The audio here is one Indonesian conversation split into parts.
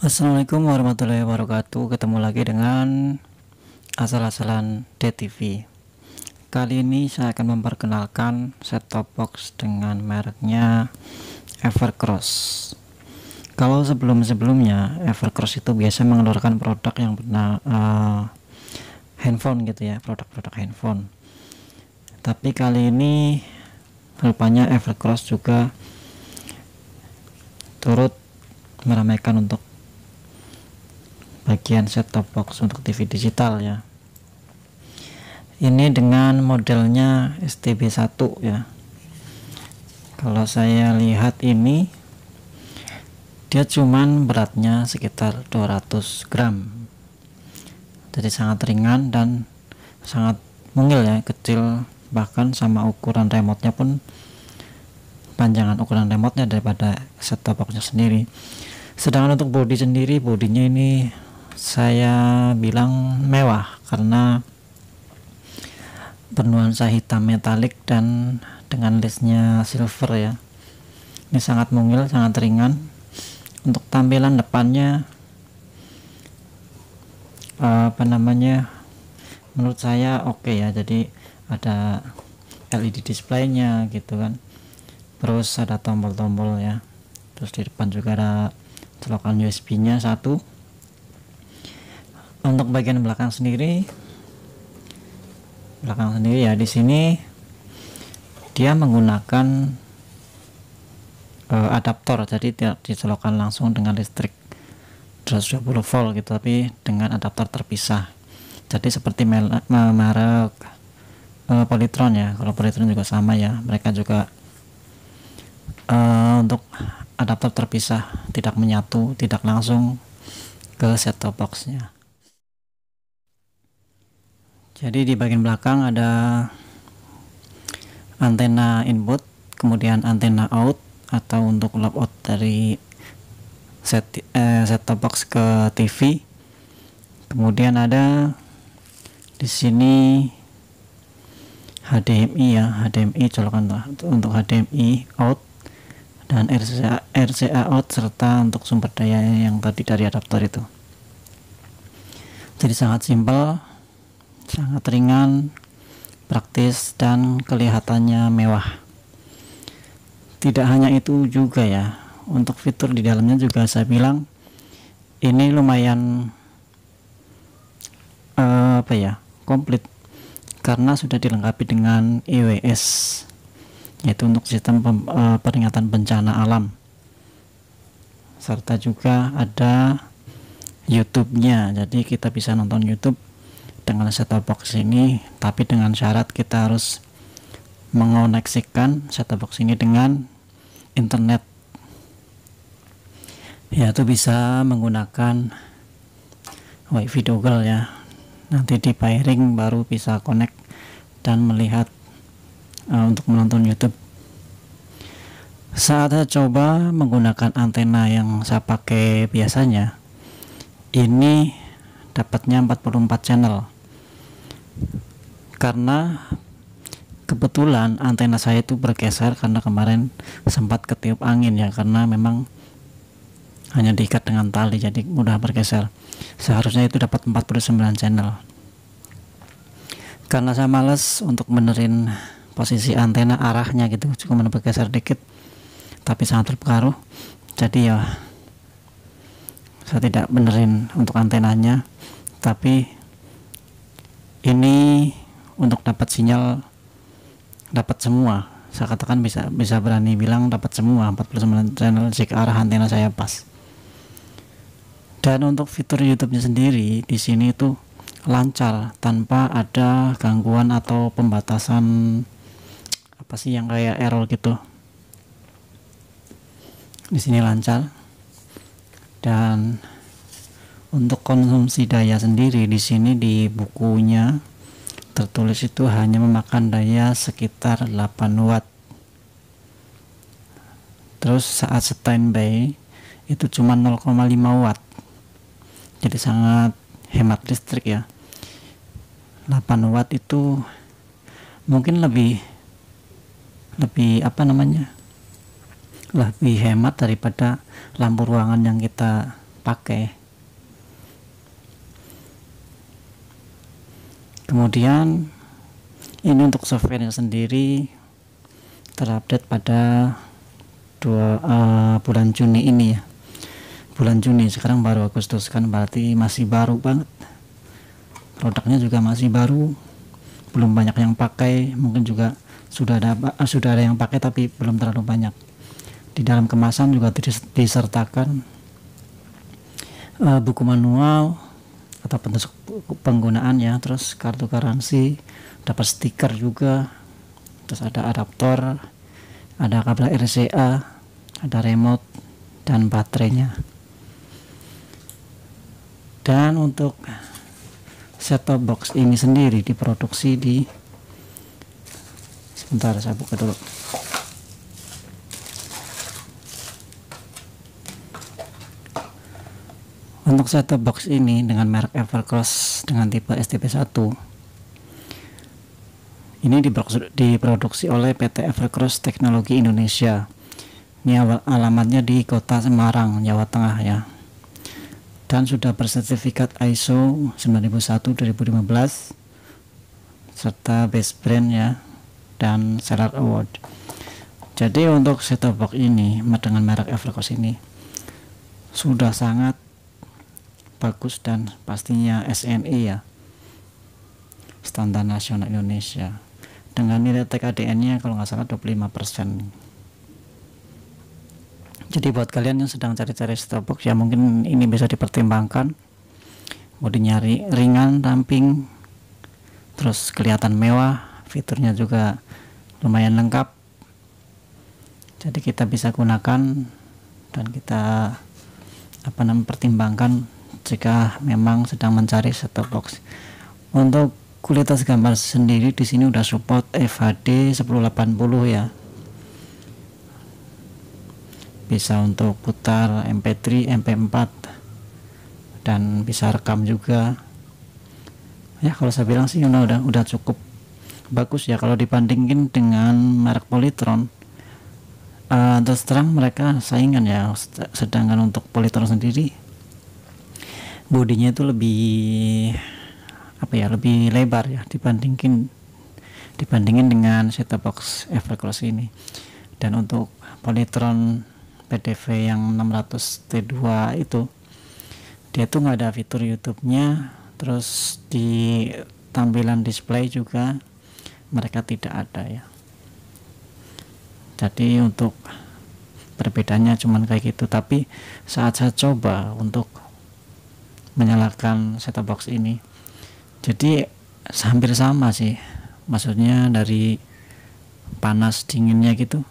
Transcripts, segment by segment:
Assalamualaikum warahmatullahi wabarakatuh. Ketemu lagi dengan asal-asalan DTV. Kali ini saya akan memperkenalkan set-top box dengan mereknya Evercross. Kalau sebelum-sebelumnya Evercross itu biasa mengeluarkan produk yang benar handphone gitu ya, produk-produk handphone. Tapi kali ini rupanya Evercross juga turut meramaikan untuk bagian set-top box untuk TV digital ya. Ini dengan modelnya STB1 ya. Kalau saya lihat ini dia cuman beratnya sekitar 200 gram, jadi sangat ringan dan sangat mungil ya, kecil, bahkan sama ukuran remote-nya pun panjangan ukuran remote-nya daripada set-top box-nya sendiri. Sedangkan untuk bodi sendiri, bodinya ini saya bilang mewah karena bernuansa hitam metalik dan dengan listnya silver ya. Ini sangat mungil, sangat ringan. Untuk tampilan depannya menurut saya oke ya. Jadi ada LED displaynya gitu kan, terus ada tombol-tombol ya, terus di depan juga ada colokan USB nya satu. Untuk bagian belakang sendiri ya, di sini dia menggunakan adaptor, jadi tidak dicolokan langsung dengan listrik 220 volt gitu, tapi dengan adaptor terpisah. Jadi seperti merek Polytron ya. Kalau Polytron juga sama ya, mereka juga untuk adaptor terpisah, tidak menyatu, tidak langsung ke set-top box-nya. Jadi di bagian belakang ada antena input, kemudian antena out atau untuk logout dari set-top box ke TV. Kemudian ada di sini HDMI ya, HDMI colokan untuk HDMI out dan RCA out, serta untuk sumber daya yang tadi dari adaptor itu. Jadi sangat simpel, sangat ringan, praktis, dan kelihatannya mewah. Tidak hanya itu juga ya, untuk fitur di dalamnya juga saya bilang ini lumayan komplit, karena sudah dilengkapi dengan EWS, yaitu untuk sistem peringatan bencana alam, serta juga ada YouTube-nya. Jadi kita bisa nonton YouTube dengan set-top box ini, tapi dengan syarat kita harus mengoneksikan set-top box ini dengan internet, yaitu bisa menggunakan WiFi dongle ya. Nanti di pairing baru bisa connect dan melihat untuk menonton YouTube. Saat saya coba menggunakan antena yang saya pakai biasanya, ini dapatnya 44 channel, karena kebetulan antena saya itu bergeser karena kemarin sempat ketiup angin ya, karena memang hanya diikat dengan tali, jadi mudah bergeser. Seharusnya itu dapat 49 channel. Karena saya males untuk benerin posisi antena arahnya gitu, cuma bergeser dikit tapi sangat berpengaruh, jadi ya saya tidak benerin untuk antenanya. Tapi ini untuk dapat sinyal, dapat semua, saya katakan bisa berani bilang dapat semua 49 channel jika arah antena saya pas. Dan untuk fitur YouTube-nya sendiri di sini itu lancar, tanpa ada gangguan atau pembatasan apa sih yang kayak error gitu. Di sini lancar. Dan untuk konsumsi daya sendiri di sini di bukunya tertulis itu hanya memakan daya sekitar 8 watt. Terus saat standby itu cuma 0,5 watt. Jadi sangat hemat listrik ya. 8 watt itu mungkin lebih lebih hemat daripada lampu ruangan yang kita pakai. Kemudian ini untuk softwarenya sendiri terupdate pada bulan Juni ini ya. Bulan Juni, sekarang baru Agustus, kan berarti masih baru banget. Produknya juga masih baru, belum banyak yang pakai, mungkin juga sudah ada yang pakai tapi belum terlalu banyak. Di dalam kemasan juga disertakan buku manual atau petunjuk penggunaan ya, terus kartu garansi, dapat stiker juga, terus ada adaptor, ada kabel RCA, ada remote dan baterainya. Dan untuk set-top box ini sendiri diproduksi di, sebentar saya buka dulu. Untuk set-top box ini dengan merek Evercross dengan tipe STB1 ini diproduksi oleh PT Evercross Teknologi Indonesia. Ini alamatnya di Kota Semarang, Jawa Tengah ya, dan sudah bersertifikat ISO 9001:2015 serta Best Brand ya dan Seller Award. Jadi untuk set-top box ini dengan merek Evercross ini sudah sangat bagus dan pastinya SNI ya, standar nasional Indonesia, dengan nilai TKDN nya kalau nggak salah 25%. Jadi buat kalian yang sedang cari-cari set-top box ya, mungkin ini bisa dipertimbangkan. Mau nyari ringan, ramping, terus kelihatan mewah, fiturnya juga lumayan lengkap. Jadi kita bisa gunakan dan kita pertimbangkan jika memang sedang mencari set-top box. Untuk kualitas gambar sendiri di sini udah support FHD 1080 ya. Bisa untuk putar MP3, MP4 dan bisa rekam juga. Ya kalau saya bilang sih udah cukup bagus ya kalau dibandingin dengan merek Polytron. Terus terang mereka saingan ya, sedangkan untuk Polytron sendiri bodinya itu lebih lebih lebar ya dibandingin dengan set-top box Evercross ini. Dan untuk Polytron PDV yang 600 T2 itu dia tuh nggak ada fitur YouTube-nya, terus di tampilan display juga mereka tidak ada ya. Jadi untuk perbedaannya cuman kayak gitu. Tapi saat saya coba untuk menyalakan set-top box ini, jadi hampir sama sih, maksudnya dari panas dinginnya gitu.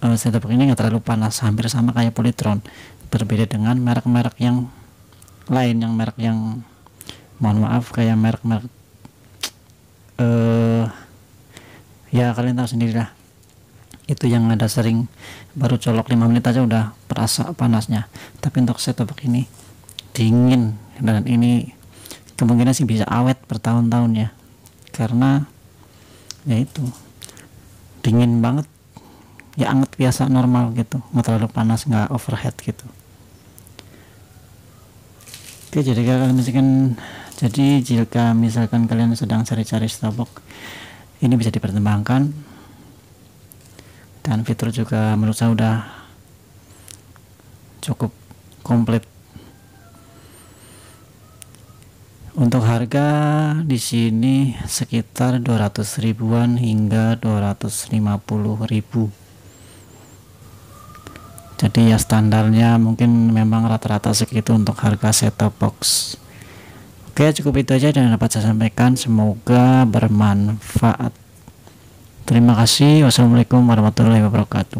Set-top box ini nggak terlalu panas, hampir sama kayak Polytron. Berbeda dengan merek-merek yang lain, yang merek yang mohon maaf kayak merek-merek ya kalian tahu sendiri lah, itu yang ada sering baru colok 5 menit aja udah perasa panasnya. Tapi untuk set-top box ini dingin, dan ini kemungkinan sih bisa awet bertahun-tahun ya, karena ya itu dingin banget ya, anget biasa normal gitu, nggak terlalu panas, nggak overheat gitu. Oke, jadi jika misalkan kalian sedang cari-cari set-top box, ini bisa dipertimbangkan. Dan fitur juga menurut saya udah cukup komplit. Untuk harga di sini sekitar 200 ribuan hingga 250.000. Jadi ya standarnya mungkin memang rata-rata segitu untuk harga set-top box. Oke, cukup itu aja yang dapat saya sampaikan, semoga bermanfaat. Terima kasih. Wassalamualaikum warahmatullahi wabarakatuh.